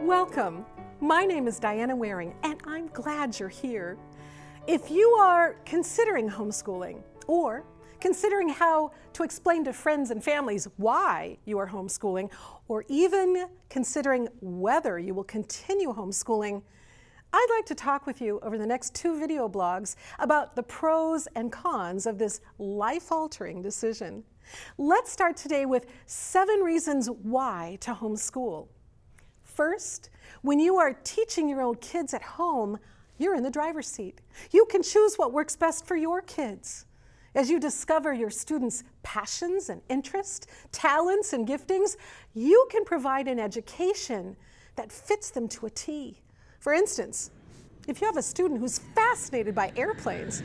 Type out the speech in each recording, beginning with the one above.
Welcome. My name is Diana Waring, and I'm glad you're here. If you are considering homeschooling or considering how to explain to friends and families why you are homeschooling, or even considering whether you will continue homeschooling, I'd like to talk with you over the next 2 video blogs about the pros and cons of this life-altering decision. Let's start today with 7 reasons why to homeschool. First, when you are teaching your own kids at home, you're in the driver's seat. You can choose what works best for your kids. As you discover your students' passions and interests, talents and giftings, you can provide an education that fits them to a T. For instance, if you have a student who's fascinated by airplanes,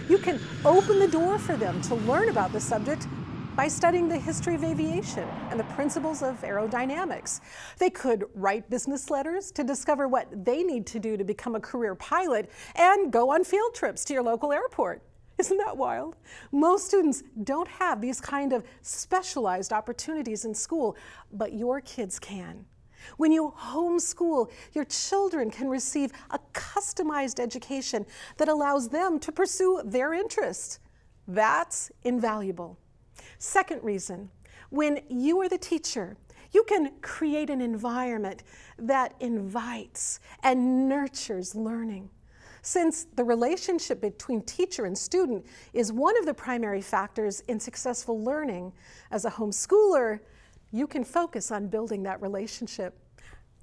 you can open the door for them to learn about the subject by studying the history of aviation and the principles of aerodynamics. They could write business letters to discover what they need to do to become a career pilot and go on field trips to your local airport. Isn't that wild? Most students don't have these kind of specialized opportunities in school, but your kids can. When you homeschool, your children can receive a customized education that allows them to pursue their interests. That's invaluable. Second reason, when you are the teacher, you can create an environment that invites and nurtures learning. Since the relationship between teacher and student is one of the primary factors in successful learning, as a homeschooler, you can focus on building that relationship.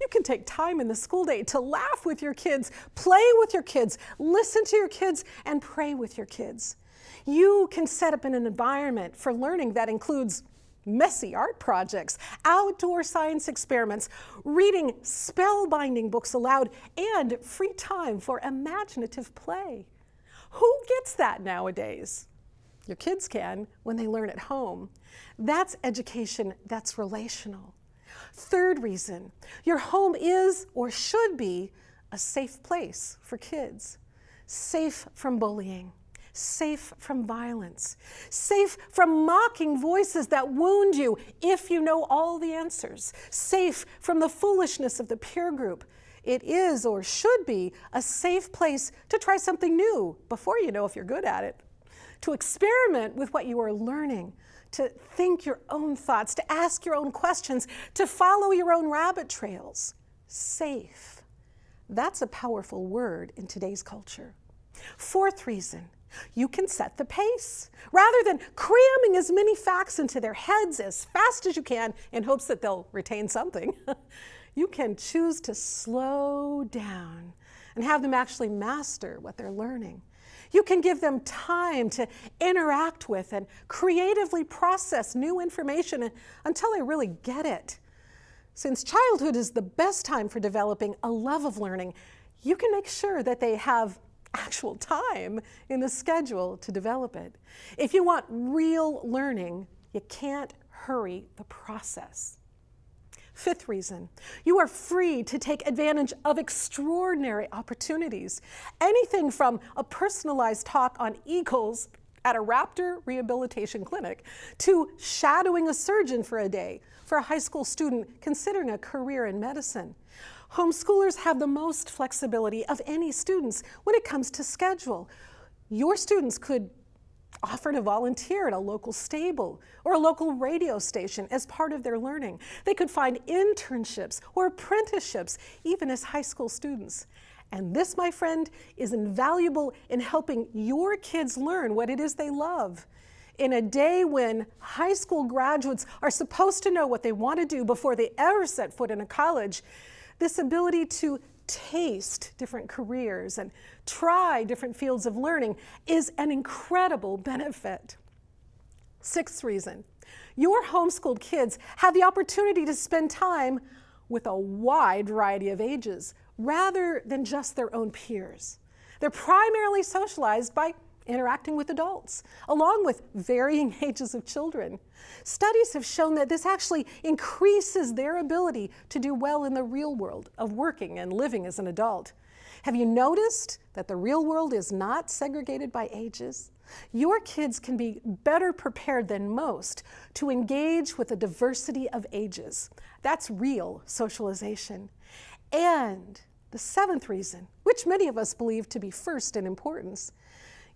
You can take time in the school day to laugh with your kids, play with your kids, listen to your kids, and pray with your kids. You can set up an environment for learning that includes messy art projects, outdoor science experiments, reading spellbinding books aloud, and free time for imaginative play. Who gets that nowadays? Your kids can when they learn at home. That's education that's relational. Third reason, your home is or should be a safe place for kids. Safe from bullying. Safe from violence, safe from mocking voices that wound you if you know all the answers, safe from the foolishness of the peer group. It is or should be a safe place to try something new before you know if you're good at it, to experiment with what you are learning, to think your own thoughts, to ask your own questions, to follow your own rabbit trails. Safe. That's a powerful word in today's culture. Fourth reason, you can set the pace. Rather than cramming as many facts into their heads as fast as you can in hopes that they'll retain something, you can choose to slow down and have them actually master what they're learning. You can give them time to interact with and creatively process new information until they really get it. Since childhood is the best time for developing a love of learning, you can make sure that they have actual time in the schedule to develop it. If you want real learning, you can't hurry the process. Fifth reason, you are free to take advantage of extraordinary opportunities. Anything from a personalized talk on eagles at a raptor rehabilitation clinic to shadowing a surgeon for a day for a high school student considering a career in medicine. Homeschoolers have the most flexibility of any students when it comes to schedule. Your students could offer to volunteer at a local stable or a local radio station as part of their learning. They could find internships or apprenticeships even as high school students. And this, my friend, is invaluable in helping your kids learn what it is they love. In a day when high school graduates are supposed to know what they want to do before they ever set foot in a college, this ability to taste different careers and try different fields of learning is an incredible benefit. Sixth reason, your homeschooled kids have the opportunity to spend time with a wide variety of ages rather than just their own peers. They're primarily socialized by interacting with adults, along with varying ages of children. Studies have shown that this actually increases their ability to do well in the real world of working and living as an adult. Have you noticed that the real world is not segregated by ages? Your kids can be better prepared than most to engage with a diversity of ages. That's real socialization. And the seventh reason, which many of us believe to be first in importance,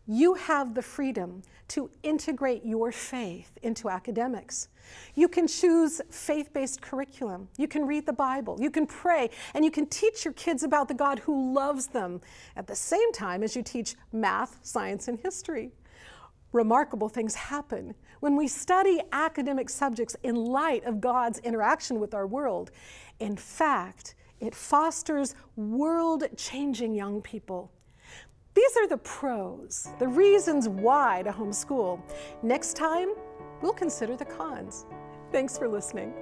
you have the freedom to integrate your faith into academics. You can choose faith-based curriculum. You can read the Bible. You can pray, and you can teach your kids about the God who loves them at the same time as you teach math, science, and history. Remarkable things happen when we study academic subjects in light of God's interaction with our world. In fact, it fosters world-changing young people. These are the pros, the reasons why to homeschool. Next time, we'll consider the cons. Thanks for listening.